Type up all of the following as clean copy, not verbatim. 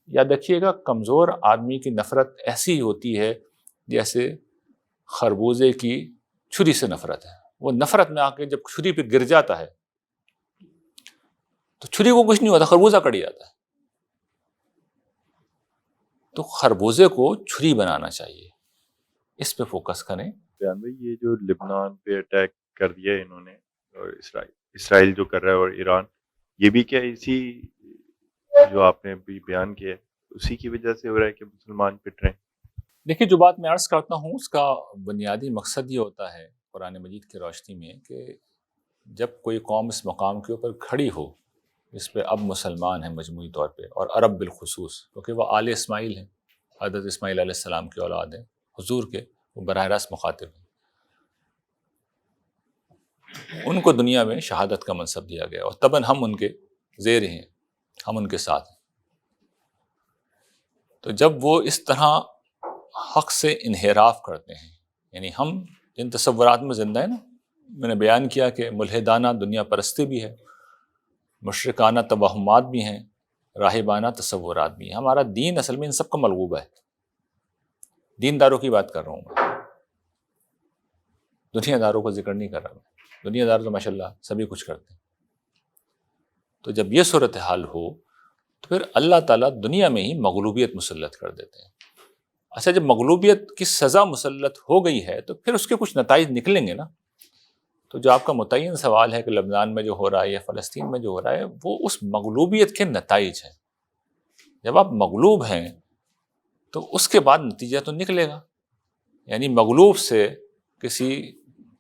یاد رکھیے گا کمزور آدمی کی نفرت ایسی ہوتی ہے جیسے خربوزے کی چھری سے نفرت ہے. وہ نفرت میں آ کے جب چھری پہ گر جاتا ہے تو چھری کو کچھ نہیں ہوتا، خربوزہ کٹ جاتا ہے. تو خربوزے کو چھری بنانا چاہیے، اس پہ فوکس کریں. یہ جو لبنان پہ اٹیک کر دیا انہوں نے، اور اسرائیل جو کر رہا ہے اور ایران، یہ بھی کیا اسی جو آپ نے بھی بیان کیا ہے اسی کی وجہ سے ہو رہا ہے کہ مسلمان پٹ رہے ہیں؟ دیکھیے جو بات میں عرض کرتا ہوں اس کا بنیادی مقصد یہ ہوتا ہے قرآن مجید کی روشنی میں کہ جب کوئی قوم اس مقام کے اوپر کھڑی ہو اس پہ اب مسلمان ہیں مجموعی طور پہ، اور عرب بالخصوص، کیونکہ وہ آل اسماعیل ہیں، حضرت اسماعیل علیہ السلام کی اولاد ہیں حضور کے، وہ براہ راست مخاطب ہیں، ان کو دنیا میں شہادت کا منصب دیا گیا اور طبعاً ہم ان کے زیر ہیں، ہم ان کے ساتھ ہیں. تو جب وہ اس طرح حق سے انحراف کرتے ہیں، یعنی ہم جن تصورات میں زندہ ہیں نا، میں نے بیان کیا کہ ملحدانہ دنیا پرستی بھی ہے، مشرکانہ توہمات بھی ہیں، راہبانہ تصورات بھی ہیں. ہمارا دین اصل میں ان سب کا ملغوبہ ہے. دین داروں کی بات کر رہا ہوں میں، دنیا داروں کو ذکر نہیں کر رہا میں. دنیا دار تو ماشاءاللہ سبھی کچھ کرتے ہیں. تو جب یہ صورتحال ہو تو پھر اللہ تعالیٰ دنیا میں ہی مغلوبیت مسلط کر دیتے ہیں. اچھا جب مغلوبیت کی سزا مسلط ہو گئی ہے تو پھر اس کے کچھ نتائج نکلیں گے نا. تو جو آپ کا متعین سوال ہے کہ لبنان میں جو ہو رہا ہے یا فلسطین میں جو ہو رہا ہے، وہ اس مغلوبیت کے نتائج ہیں. جب آپ مغلوب ہیں تو اس کے بعد نتیجہ تو نکلے گا. یعنی مغلوب سے کسی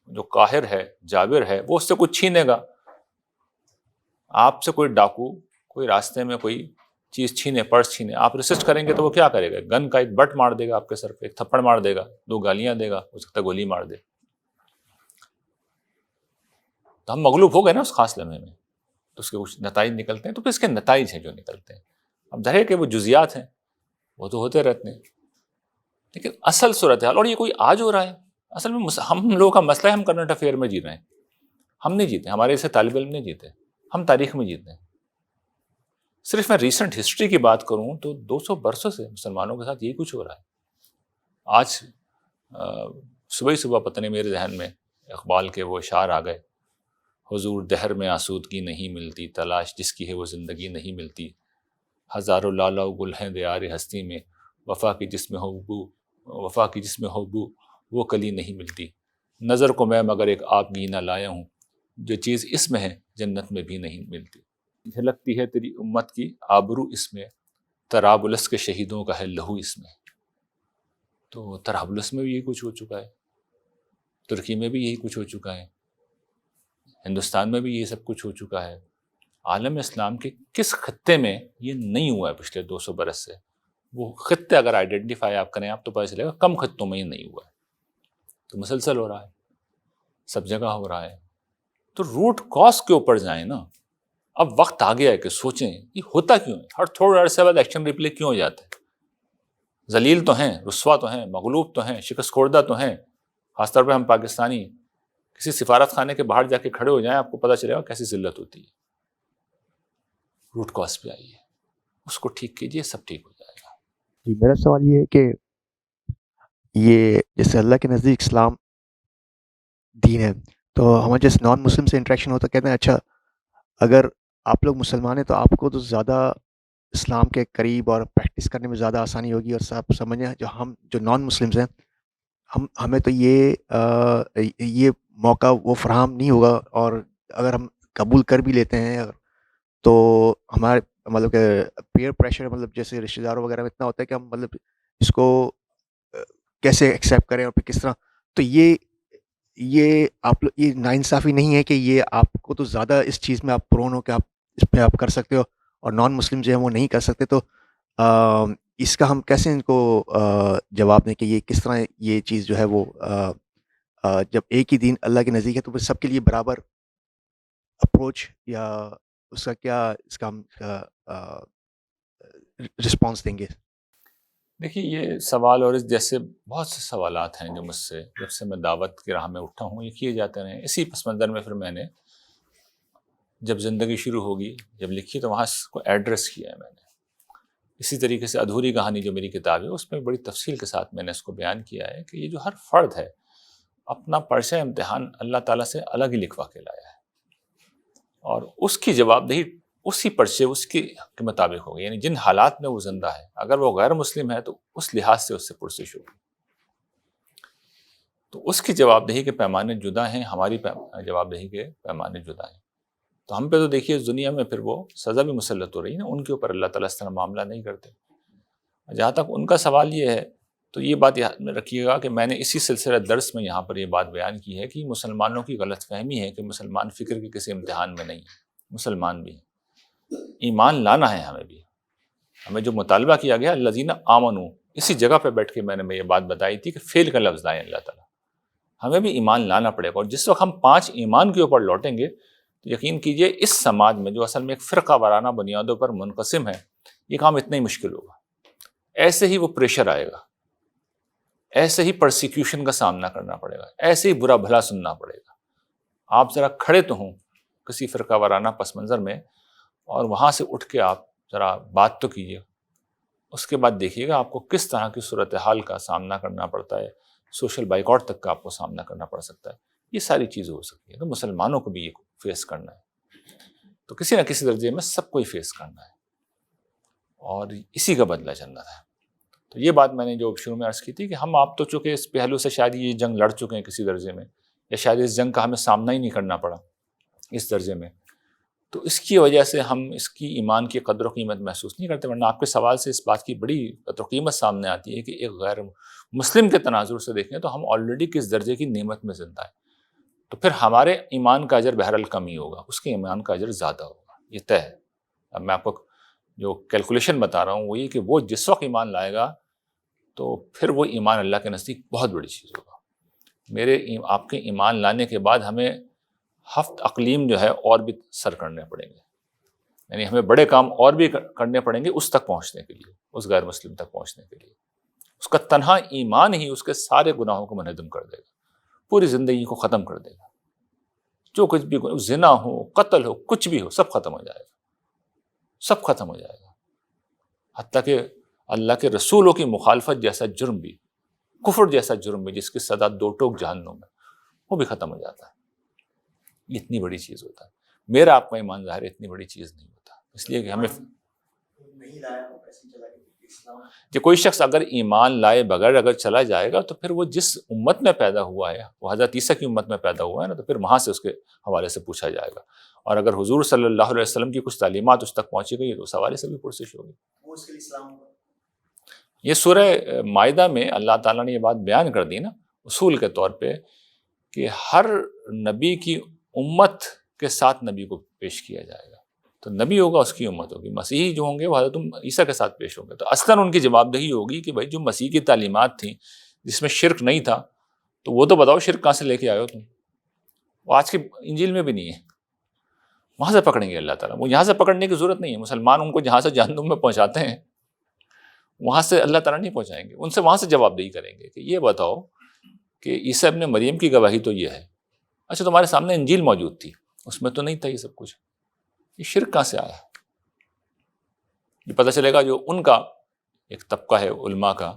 جو قاہر ہے، جابر ہے، وہ اس سے کچھ چھینے گا. آپ سے کوئی ڈاکو کوئی راستے میں کوئی چیز چھینے، پرس چھینے، آپ ریسسٹ کریں گے تو وہ کیا کرے گا؟ گن کا ایک بٹ مار دے گا آپ کے سر پہ، ایک تھپڑ مار دے گا، 2 گالیاں دے گا، ہو سکتا ہے گولی مار دے. تو ہم مغلوب ہو گئے نا اس خاص لمحے میں، تو اس کے کچھ نتائج نکلتے ہیں. تو پھر اس کے نتائج ہیں جو نکلتے ہیں. اب ظاہر ہے کہ وہ جزیات ہیں، وہ تو ہوتے رہتے ہیں، لیکن اصل صورتحال، اور یہ کوئی آج ہو رہا ہے اصل میں ہم لوگوں کا مسئلہ ہے ہم کرنٹ افیئر میں جی رہے ہیں. ہم نہیں جیتے، ہمارے اسے طالب علم نہیں جیتے، ہم تاریخ میں جیتے ہیں. صرف میں ریسنٹ ہسٹری کی بات کروں تو 200 برسوں سے مسلمانوں کے ساتھ یہی کچھ ہو رہا ہے. آج صبح ہی صبح پتہ نہیں میرے ذہن میں اقبال کے وہ اشعار آ گئے، حضور دہر میں آسودگی نہیں ملتی، تلاش جس کی ہے وہ زندگی نہیں ملتی، ہزاروں لالہ و گل ہیں دیار ہستی میں، وفا کی جس میں ہو بو وہ کلی نہیں ملتی، نظر کو میں مگر ایک آپ گینا لایا ہوں، جو چیز اس میں ہے جنت میں بھی نہیں ملتی، جھلکتی ہے تیری امت کی آبرو اس میں، طرابلس کے شہیدوں کا ہے لہو اس میں. تو طرابلس میں بھی یہی کچھ ہو چکا ہے، ترکی میں بھی یہی کچھ ہو چکا ہے، ہندوستان میں بھی یہ سب کچھ ہو چکا ہے. عالم اسلام کے کس خطے میں یہ نہیں ہوا ہے پچھلے 200 برس سے؟ وہ خطے اگر آئیڈینٹیفائی آپ کریں آپ تو پتہ چلے گا کم خطوں میں یہ نہیں ہوا ہے. تو مسلسل ہو رہا ہے، سب جگہ ہو رہا ہے. تو روٹ کاز کے اوپر جائیں نا. اب وقت آ گیا ہے کہ سوچیں یہ ہوتا کیوں ہے؟ ہر تھوڑے عرصے بعد ایکشن ریپلے کیوں ہو جاتا ہے؟ ذلیل تو ہیں، رسوا تو ہیں، مغلوب تو ہیں، شکست خوردہ تو ہیں. خاص طور پہ ہم پاکستانی کسی سفارت خانے کے باہر جا کے کھڑے ہو جائیں آپ کو پتہ چلے گا کیسی ذلت ہوتی ہے. روٹ کاز پہ آئیے، اس کو ٹھیک کیجیے، سب ٹھیک ہو جائے گا. جی میرا سوال یہ ہے کہ یہ جیسے اللہ کے نزدیک اسلام دین ہے، تو ہمارے جیسے نان مسلم سے انٹریکشن ہوتا کہتے ہیں اچھا اگر آپ لوگ مسلمان ہیں تو آپ کو تو زیادہ اسلام کے قریب اور پریکٹس کرنے میں زیادہ آسانی ہوگی، اور سب سمجھیں جو نان مسلمز ہیں ہمیں تو یہ موقع وہ فراہم نہیں ہوگا، اور اگر ہم قبول کر بھی لیتے ہیں تو ہمارے مطلب کہ پیئر پریشر مطلب جیسے رشتہ داروں وغیرہ میں اتنا ہوتا ہے کہ ہم مطلب اس کو کیسے ایکسیپٹ کریں اور پھر کس طرح. تو یہ یہ ناانصافی نہیں ہے کہ یہ آپ کو تو زیادہ اس چیز میں آپ پرون ہو کہ آپ اس پہ آپ کر سکتے ہو اور نان مسلم جو ہیں وہ نہیں کر سکتے؟ تو اس کا ہم کیسے ان کو جواب دیں کہ یہ کس طرح یہ چیز جو ہے وہ جب ایک ہی دین اللہ کے نزدیک ہے تو پھر سب کے لیے برابر اپروچ یا اس کا کیا اس کا ہم رسپانس دیں گے؟ دیکھیے یہ سوال اور اس جیسے بہت سے سوالات ہیں جو مجھ سے جب سے میں دعوت کی راہ میں اٹھا ہوں یہ کیے جاتے رہے. اسی پس منظر میں پھر میں نے جب زندگی شروع ہوگی جب لکھی تو وہاں اس کو ایڈریس کیا ہے میں نے. اسی طریقے سے ادھوری کہانی جو میری کتاب ہے اس میں بڑی تفصیل کے ساتھ میں نے اس کو بیان کیا ہے کہ یہ جو ہر فرد ہے اپنا پرچہ امتحان اللہ تعالیٰ سے الگ ہی لکھوا کے لایا ہے، اور اس کی جواب دہی اسی پرچے اس کے مطابق ہوگی، یعنی جن حالات میں وہ زندہ ہے، اگر وہ غیر مسلم ہے تو اس لحاظ سے اس سے پرسش ہوگی۔ تو اس کی جواب دہی کے پیمانے جدا ہیں، ہماری جواب دہی کے پیمانے جدا ہیں۔ تو ہم پہ تو دیکھیے اس دنیا میں پھر وہ سزا بھی مسلط ہو رہی ہے نا، ان کے اوپر اللہ تعالیٰ اس طرح معاملہ نہیں کرتے۔ جہاں تک ان کا سوال یہ ہے تو یہ بات یاد میں رکھیے گا کہ میں نے اسی سلسلہ درس میں یہاں پر یہ بات بیان کی ہے کہ مسلمانوں کی غلط فہمی ہے کہ مسلمان فکر کے کسی امتحان میں نہیں ہے، مسلمان بھی ہیں، ایمان لانا ہے ہمیں بھی۔ ہمیں جو مطالبہ کیا گیا الذین آمنوا، اسی جگہ پہ بیٹھ کے میں نے یہ بات بتائی تھی کہ فعل کا لفظ لائیں اللہ تعالیٰ، ہمیں بھی ایمان لانا پڑے گا، اور جس وقت ہم 5 ایمان کے اوپر لوٹیں گے تو یقین کیجئے اس سماج میں جو اصل میں ایک فرقہ وارانہ بنیادوں پر منقسم ہے، یہ کام اتنا ہی مشکل ہوگا۔ ایسے ہی وہ پریشر آئے گا، ایسے ہی پرسیکیوشن کا سامنا کرنا پڑے گا، ایسے ہی برا بھلا سننا پڑے گا۔ آپ ذرا کھڑے تو ہوں کسی فرقہ وارانہ پس منظر میں، اور وہاں سے اٹھ کے آپ ذرا بات تو کیجیے، اس کے بعد دیکھیے گا آپ کو کس طرح کی صورتحال کا سامنا کرنا پڑتا ہے، سوشل بائیکاٹ تک کا آپ کو سامنا کرنا پڑ سکتا ہے، یہ ساری چیزیں ہو سکتی ہیں۔ تو مسلمانوں کو بھی یہ فیس کرنا ہے، تو کسی نہ کسی درجے میں سب کو ہی فیس کرنا ہے، اور اسی کا بدلہ جنت ہے۔ تو یہ بات میں نے جو شروع میں عرض کی تھی کہ ہم آپ تو چونکہ اس پہلو سے شاید یہ جنگ لڑ چکے ہیں کسی درجے میں، یا شاید اس جنگ کا ہمیں سامنا ہی نہیں کرنا پڑا اس درجے میں، تو اس کی وجہ سے ہم اس کی ایمان کی قدر و قیمت محسوس نہیں کرتے، ورنہ آپ کے سوال سے اس بات کی بڑی قدر و قیمت سامنے آتی ہے کہ ایک غیر مسلم کے تناظر سے دیکھیں تو ہم آلریڈی کس درجے کی نعمت میں زندہ ہیں، تو پھر ہمارے ایمان کا اجر بہرحال کم ہی ہوگا، اس کے ایمان کا اجر زیادہ ہوگا، یہ طے ہے۔ اب میں آپ کو جو کیلکولیشن بتا رہا ہوں وہ یہ کہ وہ جس وقت ایمان لائے گا تو پھر وہ ایمان اللہ کے نزدیک بہت بڑی چیز ہوگا۔ آپ کے ایمان لانے کے بعد ہمیں ہفت اقلیم جو ہے اور بھی سر کرنے پڑیں گے، یعنی ہمیں بڑے کام اور بھی کرنے پڑیں گے اس تک پہنچنے کے لیے، اس غیر مسلم تک پہنچنے کے لیے۔ اس کا تنہا ایمان ہی اس کے سارے گناہوں کو منہدم کر دے گا، پوری زندگی کو ختم کر دے گا، جو کچھ بھی زنا ہو، قتل ہو، کچھ بھی ہو، سب ختم ہو جائے گا، سب ختم ہو جائے گا، حتیٰ کہ اللہ کے رسولوں کی مخالفت جیسا جرم بھی، کفر جیسا جرم بھی جس کی سزا 2 ٹوک جہنم ہے، وہ بھی ختم ہو جاتا ہے۔ یہ اتنی بڑی چیز ہوتا ہے، میرا آپ کا ایمان ظاہر اتنی بڑی چیز نہیں ہوتا، اس لیے کہ ہمیں کہ کوئی شخص اگر ایمان لائے بغیر اگر چلا جائے گا تو پھر وہ جس امت میں پیدا ہوا ہے، وہ حضرت عیسیٰ کی امت میں پیدا ہوا ہے نا، تو پھر وہاں سے اس کے حوالے سے پوچھا جائے گا، اور اگر حضور صلی اللہ علیہ وسلم کی کچھ تعلیمات اس تک پہنچی گئی تو اس حوالے سے بھی پرسش ہوگی۔ یہ سورہ مائدہ میں اللہ تعالیٰ نے یہ بات بیان کر دی نا اصول کے طور پہ کہ ہر نبی کی امت کے ساتھ نبی کو پیش کیا جائے گا، تو نبی ہوگا اس کی امت ہوگی، مسیحی جو ہوں گے وہ حضرت عیسیٰ کے ساتھ پیش ہوں گے، تو اصلاً ان کی جواب دہی ہوگی کہ بھائی جو مسیح کی تعلیمات تھیں جس میں شرک نہیں تھا تو وہ تو بتاؤ شرک کہاں سے لے کے آئے ہو تم، وہ آج کی انجیل میں بھی نہیں ہے، وہاں سے پکڑیں گے اللہ تعالیٰ، وہ یہاں سے پکڑنے کی ضرورت نہیں ہے، مسلمان ان کو جہاں سے جہنم میں پہنچاتے ہیں وہاں سے اللہ تعالیٰ نہیں پہنچائیں گے، ان سے وہاں سے جواب دہی کریں گے کہ یہ بتاؤ کہ عیسیٰ ابن مریم کی گواہی تو یہ ہے، اچھا تمہارے سامنے انجیل موجود تھی اس میں تو نہیں تھا یہ سب کچھ، یہ شرک کہاں سے آیا؟ یہ پتہ چلے گا جو ان کا ایک طبقہ ہے علماء کا،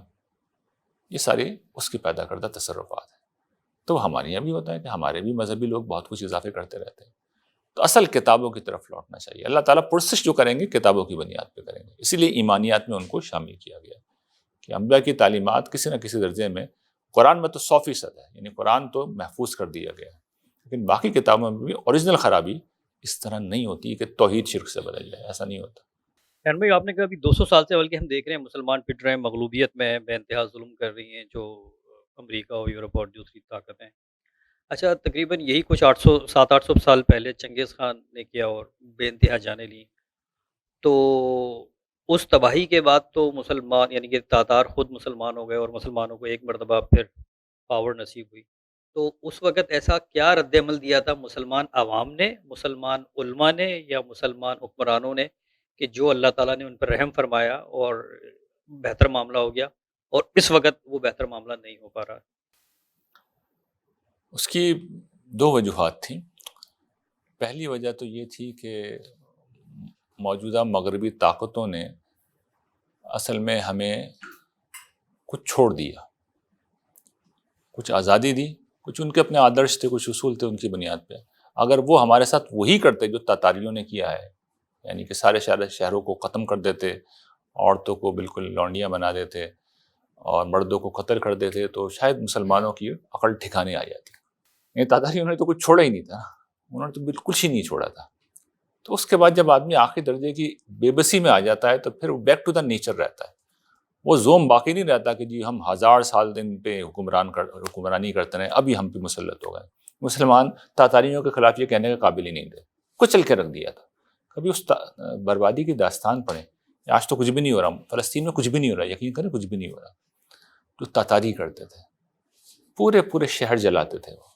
یہ سارے اس کی پیدا کردہ تصرفات ہیں۔ تو ہمارے یہاں بھی ہوتا ہے کہ ہمارے بھی مذہبی لوگ بہت کچھ اضافے کرتے رہتے ہیں، تو اصل کتابوں کی طرف لوٹنا چاہیے۔ اللہ تعالیٰ پرسش جو کریں گے کتابوں کی بنیاد پہ کریں گے، اسی لیے ایمانیات میں ان کو شامل کیا گیا کہ انبیاء کی تعلیمات کسی نہ کسی درجے میں، قرآن میں تو 100% ہے، یعنی قرآن تو محفوظ کر دیا گیا ہے، لیکن باقی کتابوں میں بھی اوریجنل خرابی اس طرح نہیں ہوتی کہ توحید شرک سے بدل جائے، ایسا نہیں ہوتا۔ خیر بھائی، آپ نے کہا ابھی 200 سال سے بلکہ ہم دیکھ رہے ہیں مسلمان پٹ رہے ہیں، مغلوبیت میں بے انتہا ظلم کر رہی ہیں جو امریکہ اور یورپ اور دوسری طاقتیں۔ اچھا، تقریباً یہی کچھ 700-800 سال پہلے چنگیز خان نے کیا اور بے انتہا جانیں لیں، تو اس تباہی کے بعد تو مسلمان یعنی کہ تاتار خود مسلمان ہو گئے اور مسلمانوں کو ایک مرتبہ پھر پاور نصیب ہوئی، تو اس وقت ایسا کیا رد عمل دیا تھا مسلمان عوام نے، مسلمان علماء نے، یا مسلمان حکمرانوں نے، کہ جو اللہ تعالیٰ نے ان پر رحم فرمایا اور بہتر معاملہ ہو گیا، اور اس وقت وہ بہتر معاملہ نہیں ہو پا رہا؟ اس کی 2 وجوہات تھیں۔ پہلی وجہ تو یہ تھی کہ موجودہ مغربی طاقتوں نے اصل میں ہمیں کچھ چھوڑ دیا، کچھ آزادی دی، کچھ ان کے اپنے آدرش تھے، کچھ اصول تھے، ان کی بنیاد پہ اگر وہ ہمارے ساتھ وہی کرتے جو تاتاریوں نے کیا ہے، یعنی کہ سارے شہروں کو ختم کر دیتے، عورتوں کو بالکل لونڈیاں بنا دیتے اور مردوں کو قتل کر دیتے، تو شاید مسلمانوں کی عقل ٹھکانے آ جاتی. یہ تاتاریوں نے تو کچھ چھوڑا ہی نہیں تھا، انہوں نے تو بالکل کچھ ہی نہیں چھوڑا تھا. تو اس کے بعد جب آدمی آخری درجے کی بے بسی میں آ جاتا ہے تو پھر بیک ٹو دا نیچر رہتا ہے. وہ زوم باقی نہیں رہتا کہ جی ہم 1000 سال دن پہ حکمرانی کرتے رہے، ابھی ہم پہ مسلط ہو گئے. مسلمان تاتاریوں کے خلاف یہ کہنے کے قابل ہی نہیں تھے، کچل کے رکھ دیا تھا. کبھی اس بربادی کی داستان پڑھیں. آج تو کچھ بھی نہیں ہو رہا، فلسطین میں کچھ بھی نہیں ہو رہا، یقین کریں کچھ بھی نہیں ہو رہا. جو تاتاری کرتے تھے، پورے شہر جلاتے تھے، وہ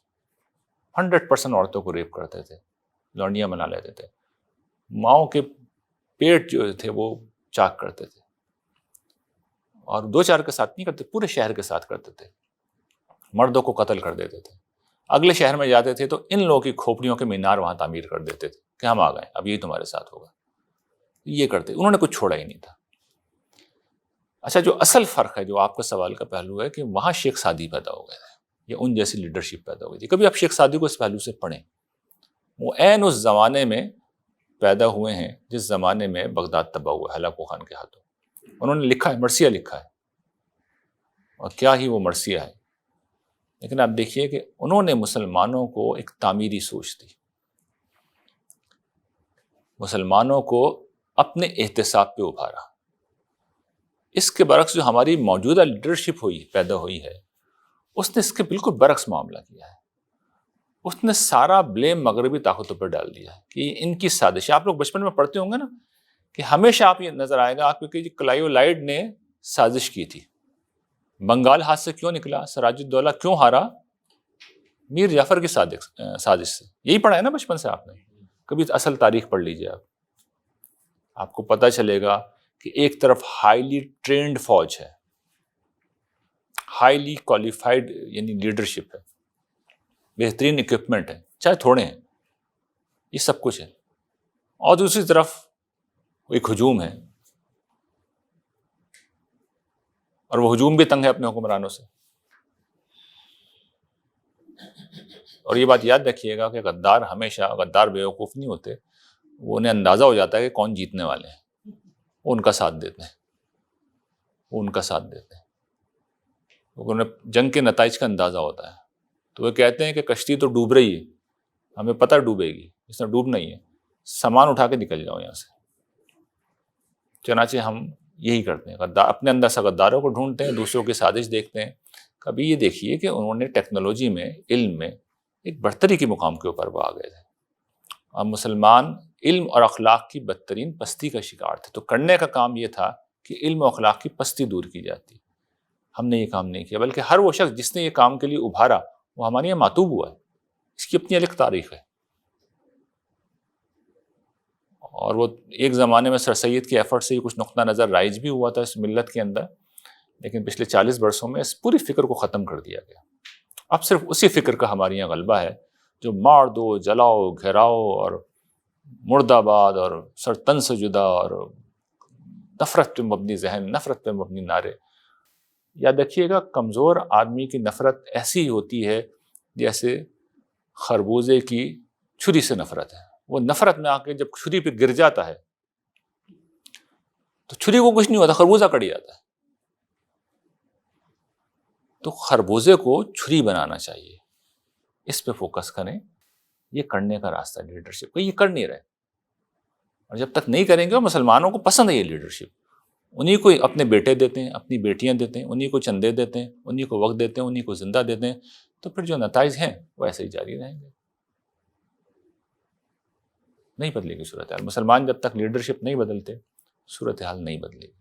100% عورتوں کو ریپ کرتے تھے، لونڈیاں بنا لیتے تھے، ماؤں کے پیٹ جو تھے وہ چاک کرتے تھے، اور 2-4 کے ساتھ نہیں کرتے، پورے شہر کے ساتھ کرتے تھے. مردوں کو قتل کر دیتے تھے. اگلے شہر میں جاتے تھے تو ان لوگوں کی کھوپڑیوں کے مینار وہاں تعمیر کر دیتے تھے کہ ہم آ گئے، اب یہی تمہارے ساتھ ہوگا. یہ کرتے، انہوں نے کچھ چھوڑا ہی نہیں تھا. اچھا، جو اصل فرق ہے، جو آپ کا سوال کا پہلو ہے کہ وہاں شیخ سعدی پیدا ہو گئے تھے یا ان جیسی لیڈرشپ پیدا ہو گئی تھی. کبھی آپ شیخ سعدی کو اس پہلو سے پڑھیں، وہ عین اس زمانے میں پیدا ہوئے ہیں جس زمانے میں بغداد تباہ ہوا ہلاکو خان کے ہاتھوں. انہوں نے لکھا ہے، مرثیہ لکھا ہے، اور کیا ہی وہ مرثیہ ہے. لیکن آپ دیکھیے کہ انہوں نے مسلمانوں کو ایک تعمیری سوچ دی، مسلمانوں کو اپنے احتساب پہ ابھارا. اس کے برعکس جو ہماری موجودہ لیڈرشپ پیدا ہوئی ہے، اس نے اس کے بالکل برعکس معاملہ کیا ہے. اس نے سارا بلیم مغربی طاقتوں پر ڈال دیا ہے کہ ان کی سازش. آپ لوگ بچپن میں پڑھتے ہوں گے نا کہ ہمیشہ آپ یہ نظر آئے گا آپ کو کہ کلائیو لائڈ نے سازش کی تھی. بنگال ہاتھ سے کیوں نکلا، سراج الدولہ کیوں ہارا، میر جعفر کی سازش سے. یہی پڑھا ہے نا بچپن سے آپ نے. کبھی اصل تاریخ پڑھ لیجئے، آپ کو پتہ چلے گا کہ ایک طرف ہائیلی ٹرینڈ فوج ہے، ہائیلی کوالیفائڈ یعنی لیڈرشپ ہے، بہترین اکوپمنٹ ہے، چاہے تھوڑے ہیں، یہ سب کچھ ہے. اور دوسری طرف ایک ہجوم ہے، اور وہ ہجوم بھی تنگ ہے اپنے حکمرانوں سے. اور یہ بات یاد رکھیے گا کہ غدار بیوقوف نہیں ہوتے، وہ انہیں اندازہ ہو جاتا ہے کہ کون جیتنے والے ہیں، وہ ان کا ساتھ دیتے ہیں، کیونکہ انہیں جنگ کے نتائج کا اندازہ ہوتا ہے. تو وہ کہتے ہیں کہ کشتی تو ڈوب رہی ہے، ہمیں پتہ ڈوبے گی، اس میں ڈوبنا ہی ہے، سامان اٹھا کے نکل جاؤ یہاں سے. چنانچہ ہم یہی کرتے ہیں، اپنے اندر سے غداروں کو ڈھونڈتے ہیں، دوسروں کی سازش دیکھتے ہیں. کبھی یہ دیکھیے کہ انہوں نے ٹیکنالوجی میں، علم میں ایک برتری کے مقام کے اوپر وہ آ گئے تھے، اور مسلمان علم اور اخلاق کی بدترین پستی کا شکار تھے. تو کرنے کا کام یہ تھا کہ علم و اخلاق کی پستی دور کی جاتی. ہم نے یہ کام نہیں کیا، بلکہ ہر وہ شخص جس نے یہ کام کے لیے ابھارا وہ ہمارے یہاں ماتوب ہوا ہے. اس کی اپنی الگ تاریخ ہے. اور وہ ایک زمانے میں سر سید کے ایفرٹ سے یہ کچھ نقطہ نظر رائج بھی ہوا تھا اس ملت کے اندر، لیکن پچھلے 40 برسوں میں اس پوری فکر کو ختم کر دیا گیا. اب صرف اسی فکر کا ہمارے یہاں غلبہ ہے جو مار دو، جلاؤ، گھیراؤ اور مرد آباد اور سر تن سے جدا اور نفرت پہ مبنی ذہن، نفرت پہ مبنی نعرے. یاد رکھیے گا، کمزور آدمی کی نفرت ایسی ہوتی ہے جیسے خربوزے کی چھری سے نفرت ہے. وہ نفرت میں آ کے جب چھری پہ گر جاتا ہے تو چھری کو کچھ نہیں ہوتا، خربوزہ کٹ جاتا ہے. تو خربوزے کو چھری بنانا چاہیے، اس پہ فوکس کریں. یہ کرنے کا راستہ لیڈرشپ کا، یہ کر نہیں رہے. اور جب تک نہیں کریں گے، مسلمانوں کو پسند ہے یہ لیڈرشپ. انہی کو اپنے بیٹے دیتے ہیں، اپنی بیٹیاں دیتے ہیں، انہی کو چندے دیتے ہیں، انہی کو وقت دیتے ہیں، انہی کو زندہ دیتے ہیں. تو پھر جو نتائج ہیں وہ ایسے ہی جاری رہیں گے. نہیں بدلے گی صورتحال. مسلمان جب تک لیڈرشپ نہیں بدلتے، صورتحال نہیں بدلے گی.